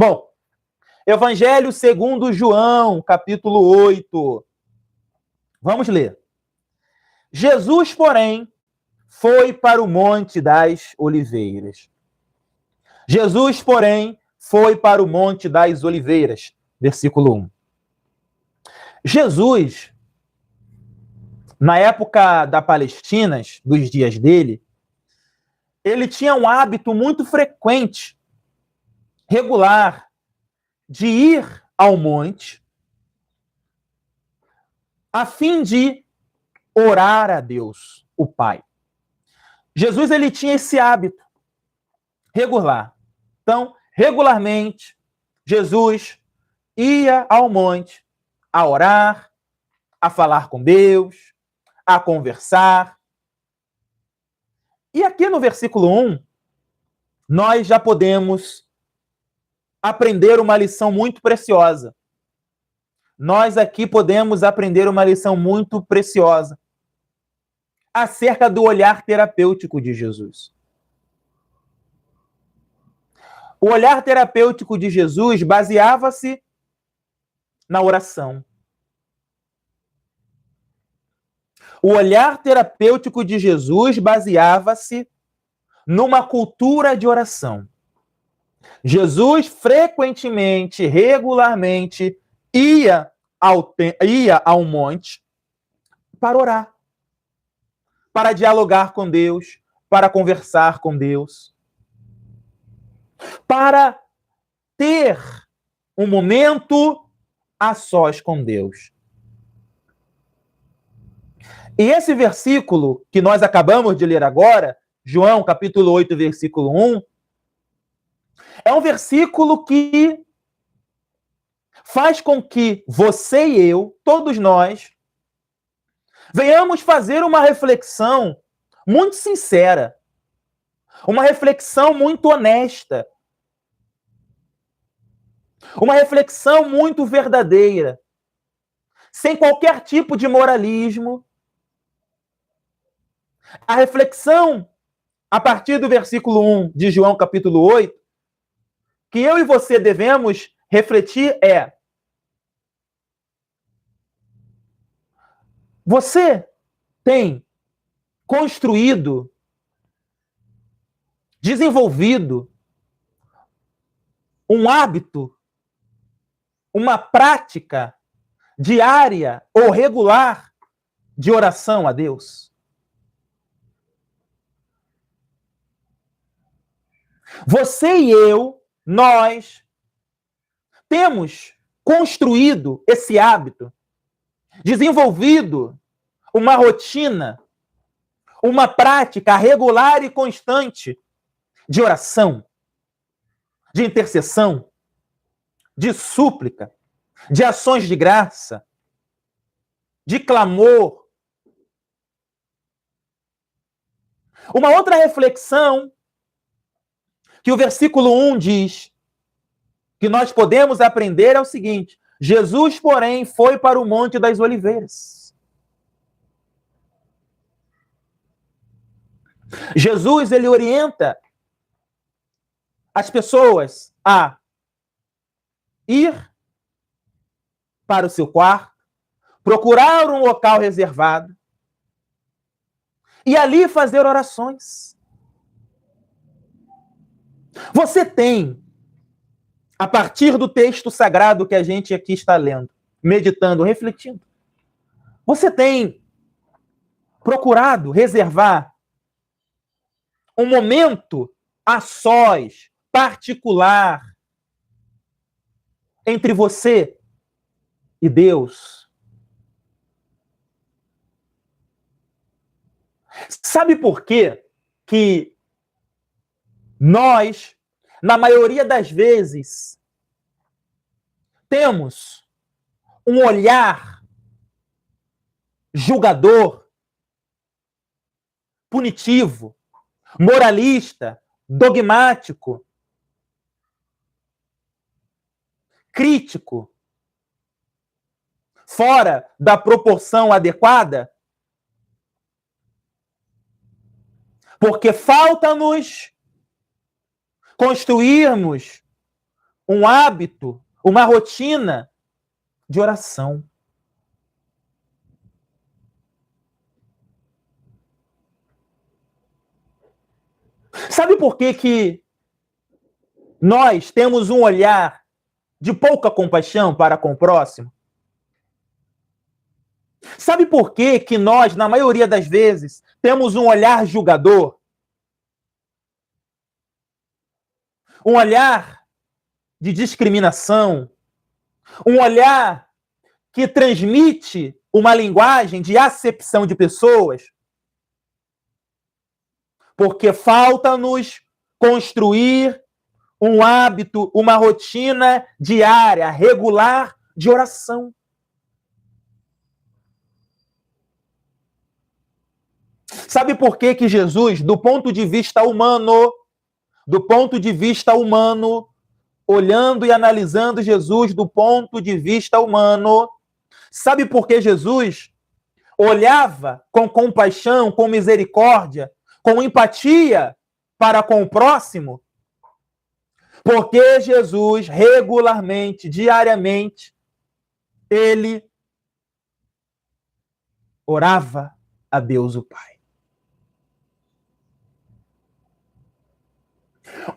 Bom, Evangelho segundo João, capítulo 8. Vamos ler. Jesus, porém, foi para o Monte das Oliveiras. Jesus, porém, foi para o Monte das Oliveiras. Versículo 1. Jesus, na época da Palestina, dos dias dele, ele tinha um hábito muito frequente, regular, de ir ao monte a fim de orar a Deus, o Pai. Jesus, ele tinha esse hábito regular. Então, regularmente, Jesus ia ao monte a orar, a falar com Deus, a conversar. E aqui no versículo 1, nós já podemos aprender uma lição muito preciosa. Nós aqui podemos aprender uma lição muito preciosa acerca do olhar terapêutico de Jesus. O olhar terapêutico de Jesus baseava-se na oração. O olhar terapêutico de Jesus baseava-se numa cultura de oração. Jesus frequentemente, regularmente, ia ao monte para orar, para dialogar com Deus, para conversar com Deus, para ter um momento a sós com Deus. E esse versículo que nós acabamos de ler agora, João capítulo 8, versículo 1, é um versículo que faz com que você e eu, todos nós, venhamos fazer uma reflexão muito sincera, uma reflexão muito honesta, uma reflexão muito verdadeira, sem qualquer tipo de moralismo. A reflexão, a partir do versículo 1 de João capítulo 8, que eu e você devemos refletir é: você tem construído, desenvolvido um hábito, uma prática diária ou regular de oração a Deus? Você e eu, nós, temos construído esse hábito, desenvolvido uma rotina, uma prática regular e constante de oração, de intercessão, de súplica, de ações de graça, de clamor. Uma outra reflexão que o versículo 1 diz que nós podemos aprender é o seguinte: Jesus, porém, foi para o Monte das Oliveiras. Jesus, ele orienta as pessoas a ir para o seu quarto, procurar um local reservado e ali fazer orações. Você tem, a partir do texto sagrado que a gente aqui está lendo, meditando, refletindo, você tem procurado reservar um momento a sós, particular, entre você e Deus? Sabe por quê que nós, na maioria das vezes, temos um olhar julgador, punitivo, moralista, dogmático, crítico, fora da proporção adequada? Porque falta-nos construirmos um hábito, uma rotina de oração. Sabe por que nós temos um olhar de pouca compaixão para com o próximo? Sabe por que nós, na maioria das vezes, temos um olhar julgador? Um olhar de discriminação, um olhar que transmite uma linguagem de acepção de pessoas? Porque falta-nos construir um hábito, uma rotina diária, regular de oração. Sabe por que Jesus, do ponto de vista humano, olhando e analisando Jesus do ponto de vista humano, sabe por que Jesus olhava com compaixão, com misericórdia, com empatia para com o próximo? Porque Jesus, regularmente, diariamente, ele orava a Deus o Pai.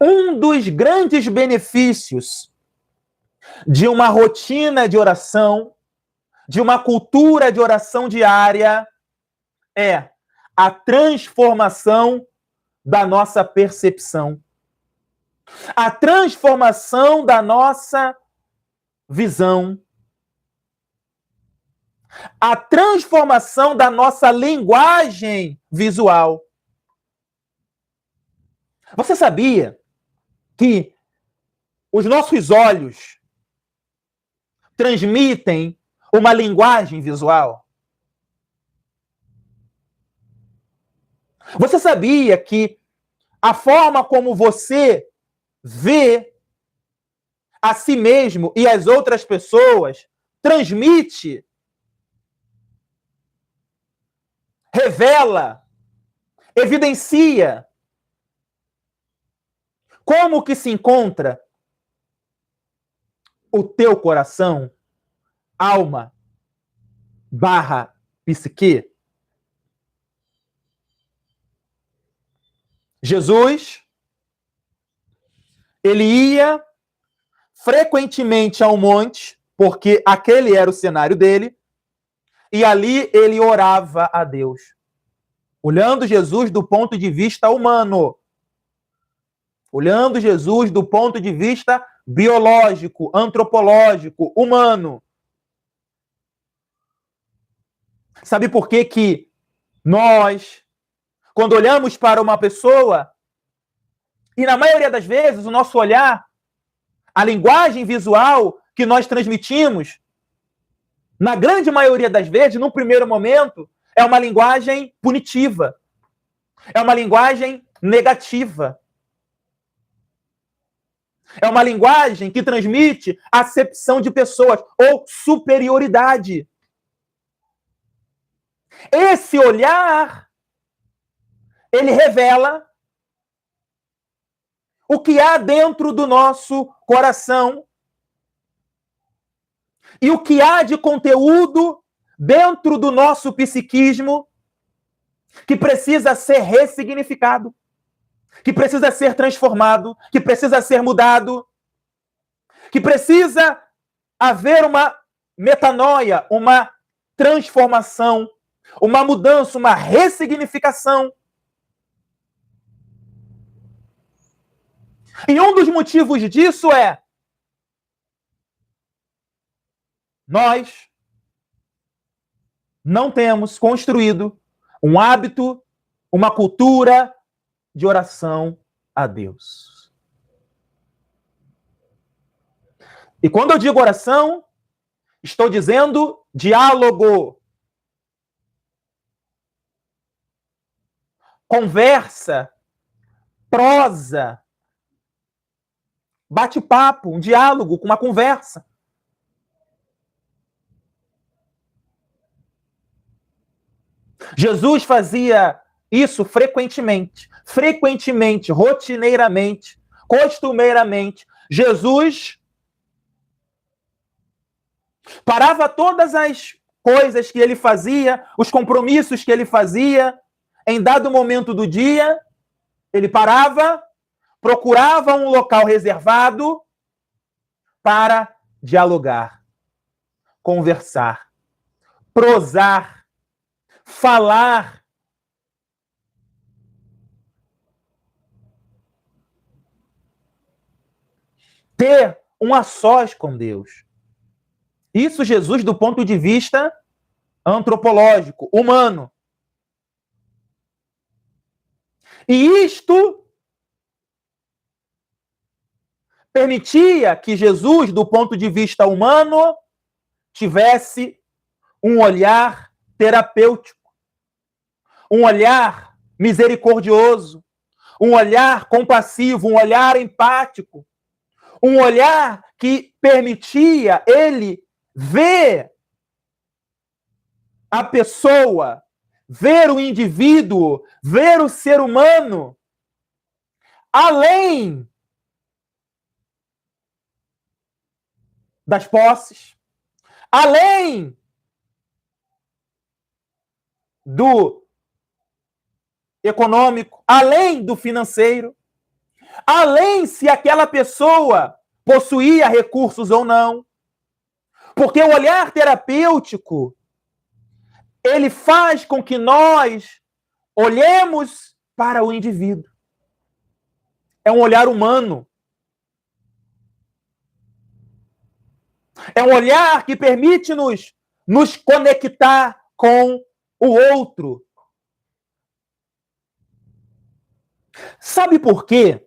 Um dos grandes benefícios de uma rotina de oração, de uma cultura de oração diária, é a transformação da nossa percepção, a transformação da nossa visão, a transformação da nossa linguagem visual. Você sabia que os nossos olhos transmitem uma linguagem visual? Você sabia que a forma como você vê a si mesmo e as outras pessoas transmite, revela, evidencia como que se encontra o teu coração, alma, psique? Jesus, ele ia frequentemente ao monte, porque aquele era o cenário dele, e ali ele orava a Deus. Olhando Jesus do ponto de vista humano, olhando Jesus do ponto de vista biológico, antropológico, humano. Sabe por que nós, quando olhamos para uma pessoa, e na maioria das vezes o nosso olhar, a linguagem visual que nós transmitimos, na grande maioria das vezes, no primeiro momento, é uma linguagem punitiva, é uma linguagem negativa. É uma linguagem que transmite acepção de pessoas ou superioridade. Esse olhar, ele revela o que há dentro do nosso coração e o que há de conteúdo dentro do nosso psiquismo que precisa ser ressignificado, que precisa ser transformado, que precisa ser mudado, que precisa haver uma metanoia, uma transformação, uma mudança, uma ressignificação. E um dos motivos disso é nós não temos construído um hábito, uma cultura de oração a Deus. E quando eu digo oração, estou dizendo diálogo, conversa, prosa, bate-papo, um diálogo, uma conversa. Jesus fazia isso frequentemente, rotineiramente, costumeiramente. Jesus parava todas as coisas que ele fazia, os compromissos que ele fazia, em dado momento do dia, ele parava, procurava um local reservado para dialogar, conversar, prosar, falar. Ter um a sós com Deus. Isso Jesus do ponto de vista antropológico, humano. E isto permitia que Jesus, do ponto de vista humano, tivesse um olhar terapêutico, um olhar misericordioso, um olhar compassivo, um olhar empático, um olhar que permitia ele ver a pessoa, ver o indivíduo, ver o ser humano, além das posses, além do econômico, além do financeiro, além se aquela pessoa possuía recursos ou não. Porque o olhar terapêutico, ele faz com que nós olhemos para o indivíduo. É um olhar humano. É um olhar que permite nos conectar com o outro. Sabe por quê?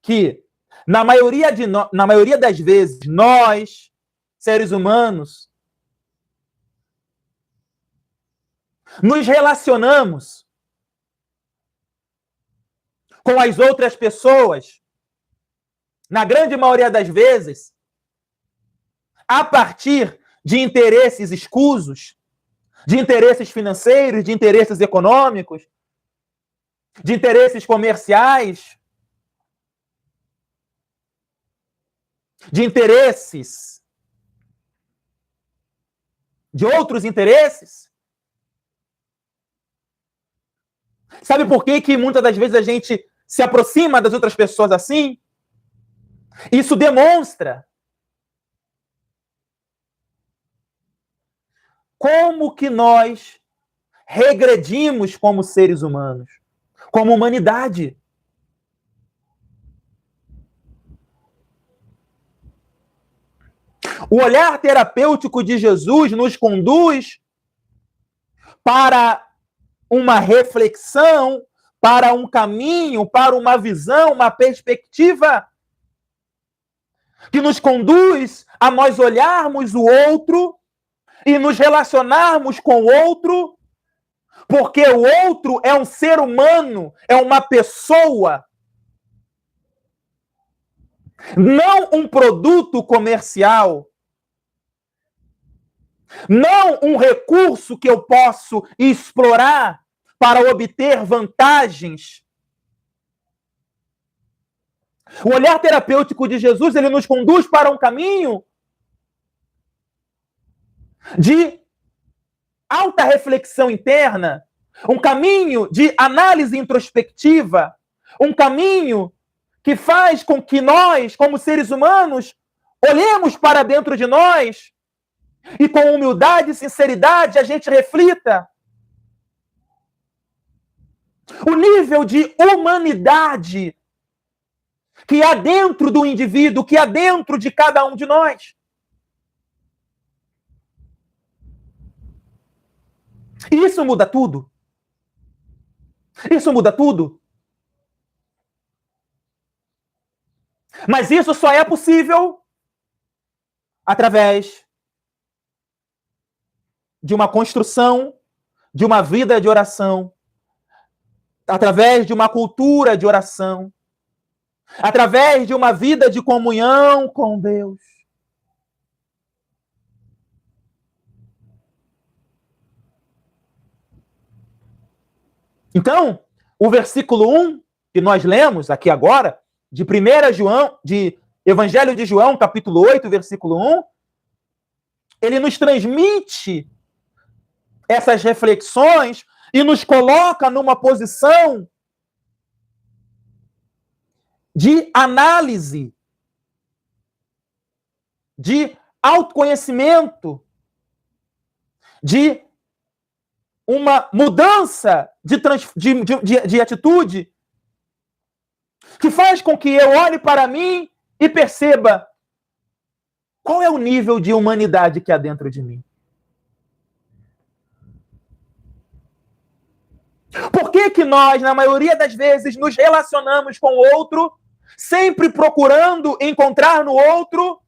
Que, na maioria das vezes, nós, seres humanos, nos relacionamos com as outras pessoas, na grande maioria das vezes, a partir de interesses escusos, de interesses financeiros, de interesses econômicos, de interesses comerciais, de interesses, de outros interesses. Sabe por que muitas das vezes a gente se aproxima das outras pessoas assim? Isso demonstra como que nós regredimos como seres humanos, como humanidade. O olhar terapêutico de Jesus nos conduz para uma reflexão, para um caminho, para uma visão, uma perspectiva que nos conduz a nós olharmos o outro e nos relacionarmos com o outro, porque o outro é um ser humano, é uma pessoa, não um produto comercial, não um recurso que eu posso explorar para obter vantagens. O olhar terapêutico de Jesus, ele nos conduz para um caminho de alta reflexão interna, um caminho de análise introspectiva, um caminho que faz com que nós, como seres humanos, olhemos para dentro de nós e com humildade e sinceridade a gente reflita o nível de humanidade que há dentro do indivíduo, que há dentro de cada um de nós. E isso muda tudo. Isso muda tudo. Mas isso só é possível através de uma construção, de uma vida de oração, através de uma cultura de oração, através de uma vida de comunhão com Deus. Então, o versículo 1 que nós lemos aqui agora, de 1 João, de Evangelho de João, capítulo 8, versículo 1, ele nos transmite essas reflexões e nos coloca numa posição de análise, de autoconhecimento, de uma mudança de atitude que faz com que eu olhe para mim e perceba qual é o nível de humanidade que há dentro de mim. Por que nós, na maioria das vezes, nos relacionamos com o outro, sempre procurando encontrar no outro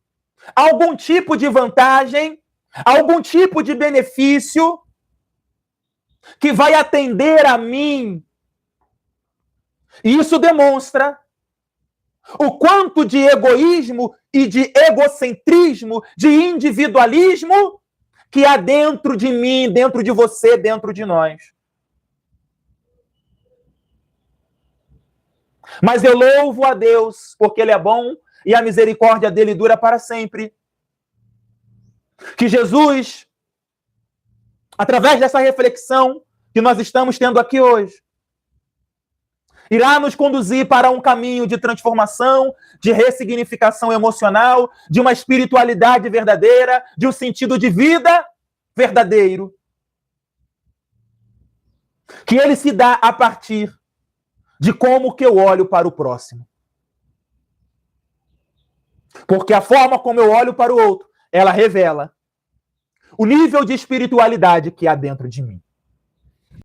algum tipo de vantagem, algum tipo de benefício que vai atender a mim? E isso demonstra o quanto de egoísmo e de egocentrismo, de individualismo que há dentro de mim, dentro de você, dentro de nós. Mas eu louvo a Deus, porque Ele é bom e a misericórdia dele dura para sempre. Que Jesus, através dessa reflexão que nós estamos tendo aqui hoje, irá nos conduzir para um caminho de transformação, de ressignificação emocional, de uma espiritualidade verdadeira, de um sentido de vida verdadeiro. Que ele se dá a partir de como que eu olho para o próximo. Porque a forma como eu olho para o outro, ela revela o nível de espiritualidade que há dentro de mim.